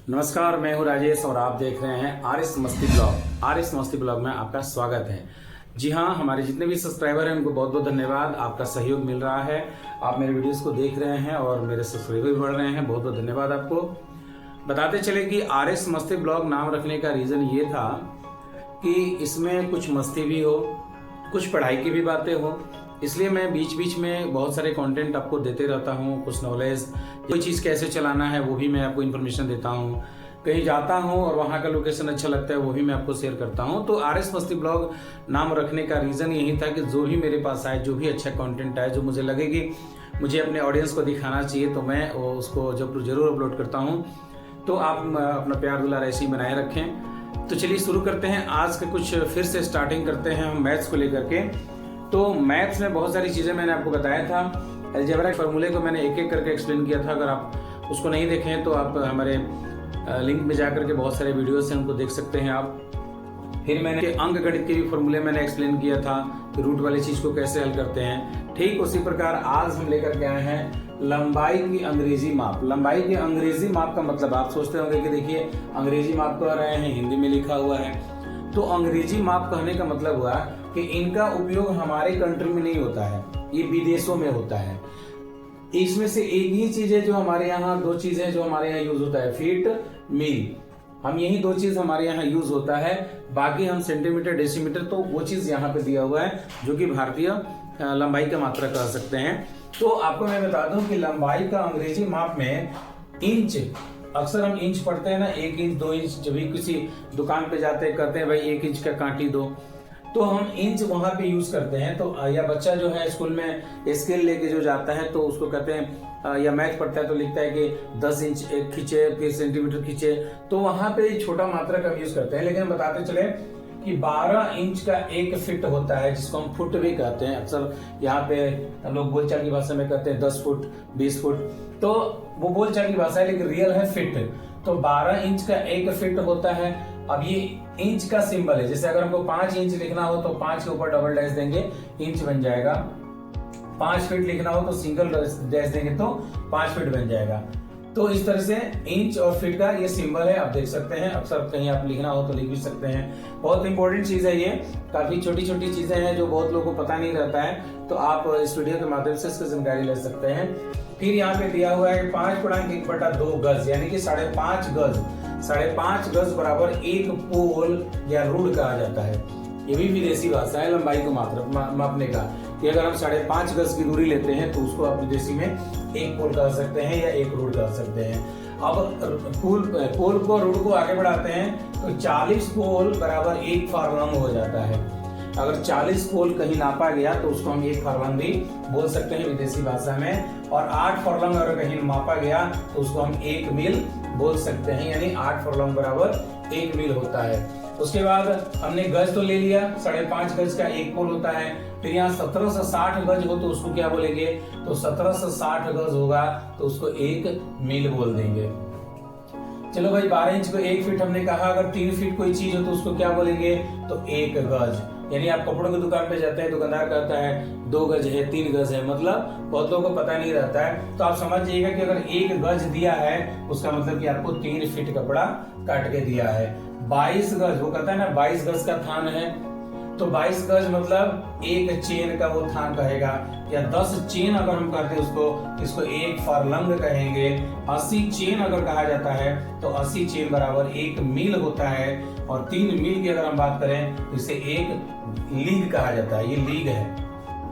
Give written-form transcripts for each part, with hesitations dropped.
नमस्कार, मैं हूं राजेश और आप देख रहे हैं आर एस मस्ती ब्लॉग। आर एस मस्ती ब्लॉग में आपका स्वागत है। जी हाँ, हमारे जितने भी सब्सक्राइबर हैं उनको बहुत बहुत धन्यवाद। आपका सहयोग मिल रहा है, आप मेरे वीडियोस को देख रहे हैं और मेरे सब्सक्राइबर भी बढ़ रहे हैं। बहुत बहुत धन्यवाद आपको। बताते चले कि आर एस मस्ती ब्लॉग नाम रखने का रीज़न ये था कि इसमें कुछ मस्ती भी हो, कुछ पढ़ाई की भी बातें हो, इसलिए मैं बीच बीच में बहुत सारे कंटेंट आपको देते रहता हूँ। कुछ नॉलेज, कोई चीज़ कैसे चलाना है वो भी मैं आपको इन्फॉर्मेशन देता हूँ। कहीं जाता हूँ और वहाँ का लोकेशन अच्छा लगता है वो भी मैं आपको शेयर करता हूँ। तो आर एस मस्ती ब्लॉग नाम रखने का रीज़न यही था कि जो भी मेरे पास आए, जो भी अच्छा कंटेंट आए, जो मुझे लगे कि मुझे अपने ऑडियंस को दिखाना चाहिए, तो मैं उसको ज़रूर अपलोड करता हूँ। तो आप अपना प्यार दुलार ऐसे ही बनाए रखें। तो चलिए शुरू करते हैं। आज के कुछ फिर से स्टार्टिंग करते हैं हम मैथ्स को लेकर के। तो मैथ्स में बहुत सारी चीज़ें मैंने आपको बताया था। अलजेब्रा के फॉर्मूले को मैंने एक एक करके एक्सप्लेन किया था। अगर आप उसको नहीं देखें तो आप हमारे लिंक में जा करके बहुत सारे वीडियोस हैं, उनको देख सकते हैं आप। फिर मैंने अंक गणित के भी फॉर्मूले मैंने एक्सप्लेन किया था कि रूट वाली चीज़ को कैसे हल करते हैं। ठीक उसी प्रकार आज हम लेकर के आए हैं लंबाई की अंग्रेजी माप। लंबाई के अंग्रेजी माप का मतलब आप सोचते होंगे कि देखिए अंग्रेजी माप कह रहे हैं, हिंदी में लिखा हुआ है। तो अंग्रेजी माप कहने का मतलब हुआ कि इनका उपयोग हमारे कंट्री में नहीं होता है, ये विदेशों में होता है। इसमें से एक ही चीज है जो हमारे यहाँ, दो चीजें जो हमारे यहाँ यूज होता है, फीट, मील। हम यही दो चीज हमारे यहाँ यूज होता है। बाकी हम सेंटीमीटर, डेसीमीटर, तो वो चीज यहाँ पे दिया हुआ है जो कि भारतीय लंबाई का मात्रा कह सकते हैं। तो आपको मैं बता दूं कि लंबाई का अंग्रेजी माप में इंच, अक्सर हम इंच पढ़ते हैं ना, 1 इंच 2 इंच। जब भी किसी दुकान पे जाते हैं कहते हैं भाई 1 इंच का कांटी दो, तो हम इंच वहां पे यूज करते हैं। तो या बच्चा जो है स्कूल में स्केल लेके जो जाता है तो उसको कहते हैं, या मैथ पढ़ता है तो लिखता है कि 10 इंच एक खींचे, फिर सेंटीमीटर खींचे, तो वहां पे छोटा मात्रा का यूज करते हैं। लेकिन हम बताते चले कि 12 इंच का 1 फीट होता है, जिसको हम फुट भी कहते हैं। अक्सर यहाँ पे लोग बोलचाल की भाषा में कहते हैं 10 फुट, 20 फुट, तो वो बोलचाल की भाषा है, लेकिन रियल है फीट। तो 12 इंच का 1 फीट होता है। अब ये इंच का सिंबल है, जैसे अगर हमको 5 इंच लिखना हो तो 5 के ऊपर डबल डैश देंगे, इंच बन जाएगा। 5 फीट लिखना हो तो सिंगल डैश देंगे तो 5 फीट बन जाएगा। तो इस तरह से इंच और फीट का ये सिंबल है, आप देख सकते हैं। अक्सर कहीं आप लिखना हो तो लिख भी सकते हैं। बहुत इंपॉर्टेंट चीज है ये, काफी छोटी छोटी चीजें हैं जो बहुत लोगों को पता नहीं रहता है। तो आप इस वीडियो के माध्यम से इसकी जानकारी ले सकते हैं। फिर यहाँ पे दिया हुआ है 5.1/2 गज, यानी कि 5.5 गज। 5.5 गज बराबर 1 पोल या रूढ़ कहा जाता है। ये भी विदेशी भाषा है लंबाई को मापने का, कि अगर हम 5.5 गज की दूरी लेते हैं तो उसको आप विदेशी में 1 पोल कह सकते हैं या 1 रूढ़ कह सकते हैं। अब पोल को, रूढ़ को आगे बढ़ाते हैं तो 40 पोल बराबर 1 फॉरलंग हो जाता है। अगर 40 पोल कहीं नापा गया तो उसको हम 1 फॉरलंग भी बोल सकते हैं विदेशी भाषा में। और 8 फॉरलंग अगर कहीं मापा गया तो उसको हम 1 मील बोल सकते हैं, यानी 8 फॉरलंग बराबर 1 मील होता है। उसके बाद हमने गज तो ले लिया, 5.5 गज का 1 पोल होता है। फिर यहाँ 1760 गज हो तो उसको क्या बोलेंगे, तो 1760 गज होगा तो उसको 1 मील बोल देंगे। चलो भाई, 12 इंच को 1 फीट हमने कहा। अगर 3 फीट कोई चीज हो तो उसको क्या बोलेंगे, तो 1 गज। यानी आप कपड़ों की दुकान पे जाते हैं, दुकानदार कहता है 2 गज है, 3 गज है, मतलब बहुत लोगों को पता नहीं रहता है। तो आप समझ जाइएगा कि अगर 1 गज दिया है उसका मतलब कि आपको 3 फीट कपड़ा काट के दिया है। 22 गज, वो कहता है ना 22 गज का थान है, तो 22 गज मतलब 1 चेन का वो थान कहेगा। या 10 चेन अगर हम कहते हैं उसको, इसको 1 फॉरलंग कहेंगे। 80 चेन अगर कहा जाता है तो 80 चेन बराबर 1 मील होता है। और 3 मील की अगर हम बात करें तो इसे 1 लीग कहा जाता है, ये लीग है,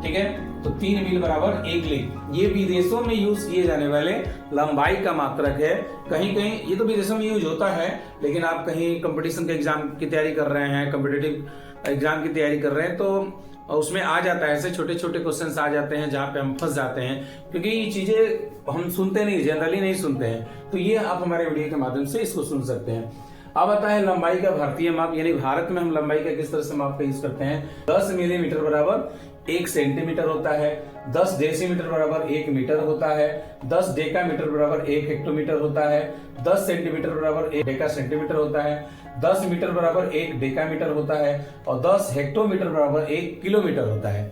ठीक है। तो 3 मील बराबर 1 लीग। ये विदेशों में यूज किए जाने वाले लंबाई का मात्रक है। कहीं कहीं ये तो विदेशों में यूज होता है, लेकिन आप कहीं कंपटीशन के एग्जाम की तैयारी कर रहे हैं, कॉम्पिटिटिव एग्जाम की तैयारी कर रहे हैं, तो उसमें आ जाता है, ऐसे छोटे छोटे क्वेश्चंस आ जाते हैं जहां पे हम फंस जाते हैं, क्योंकि ये चीजें हम सुनते नहीं, जनरली नहीं सुनते हैं। तो ये आप हमारे वीडियो के माध्यम से इसको सुन सकते हैं। अब आता है लंबाई का भारतीय माप, यानी भारत में हम लंबाई का किस तरह से माप का यूज करते हैं। 10 मिलीमीटर बराबर 1 सेंटीमीटर होता है। 10 डेसीमीटर बराबर 1 मीटर होता है। 10 डेकामीटर बराबर 1 हेक्टोमीटर होता है। 10 सेंटीमीटर बराबर 1 डेका सेंटीमीटर होता है। 10 मीटर बराबर 1 डेकामीटर होता है। और 10 हेक्टोमीटर बराबर 1 किलोमीटर होता है।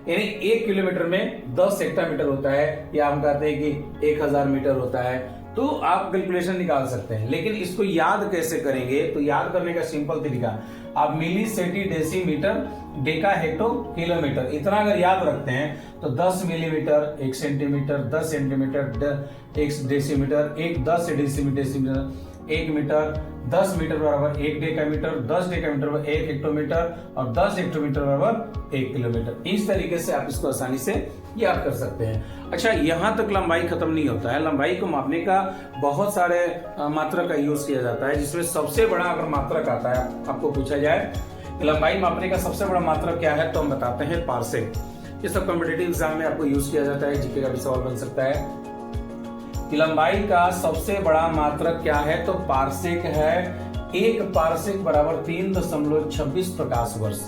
यानी 1 किलोमीटर में 10 हेक्टामीटर होता है, या हम कहते हैं कि 1000 मीटर होता है। तो आप कैलकुलेशन निकाल सकते हैं। लेकिन इसको याद कैसे करेंगे, तो याद करने का सिंपल तरीका, आप milli centi decimetre deca hecto kilometre इतना अगर याद रखते हैं तो 10 millimetre 1 centimetre, 10 centimetre 1 decimetre, 10 decimetre 1 metre, 10 metre बराबर 1 डेकामीटर, 10 डेकामीटर बराबर 1 हेक्टोमीटर और 10 हेक्टोमीटर बराबर 1 किलोमीटर। इस तरीके से आप इसको आसानी से याद कर सकते हैं। अच्छा, यहाँ तक लंबाई खत्म नहीं होता है। लंबाई को मापने का बहुत सारे मात्रक का यूज किया जाता है, जिसमें सबसे बड़ा अगर मात्रक आता है, आपको पूछा जाए लंबाई मापने का सबसे बड़ा मात्रक क्या है, तो हम बताते हैं पार्सेक। ये सब कॉम्पिटिटिव एग्जाम में आपको यूज किया जाता है, जीके का भी सवाल बन सकता है कि लंबाई का सबसे बड़ा मात्रक क्या है, तो पार्सेक है। एक पार्सेक बराबर 3.26 प्रकाश वर्ष,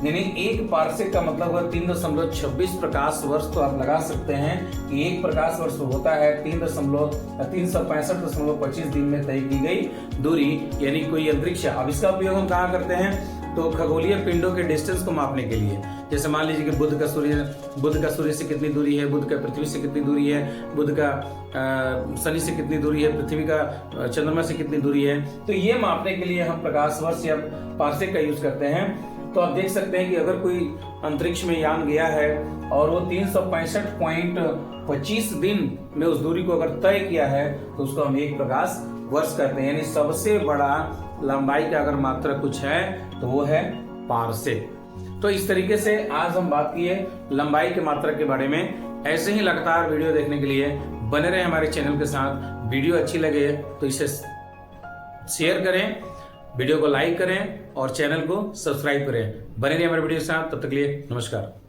यानी एक पार्सेक का मतलब है 3.26 प्रकाश वर्ष। तो आप लगा सकते हैं कि एक प्रकाश वर्ष होता है 365.25 दिन में तय की गई दूरी, यानी कोई अंतरिक्ष। अब इसका उपयोग हम कहाँ करते हैं, तो खगोलीय पिंडों के डिस्टेंस को मापने के लिए। जैसे मान लीजिए कि बुध का सूर्य से कितनी दूरी है, बुध का पृथ्वी से कितनी दूरी है, बुध का शनि से कितनी दूरी है, पृथ्वी का चंद्रमा से कितनी दूरी है, तो ये मापने के लिए हम प्रकाश वर्ष या पार्सेक का यूज करते हैं। तो आप देख सकते हैं कि अगर कोई अंतरिक्ष में यान गया है और वो 365.25 दिन में उस दूरी को अगर तय किया है, तो उसको हम एक प्रकाश वर्ष करते हैं। यानी सबसे बड़ा लंबाई का अगर मात्रक कुछ है तो वो है पार्सेक। तो इस तरीके से आज हम बात किए लंबाई के मात्रक के बारे में। ऐसे ही लगातार वीडियो देखने के लिए बने रहे हमारे चैनल के साथ। वीडियो अच्छी लगे तो इसे शेयर करें, वीडियो को लाइक करें और चैनल को सब्सक्राइब करें। बने रहिए हमारे वीडियो के साथ, तब तक के लिए नमस्कार।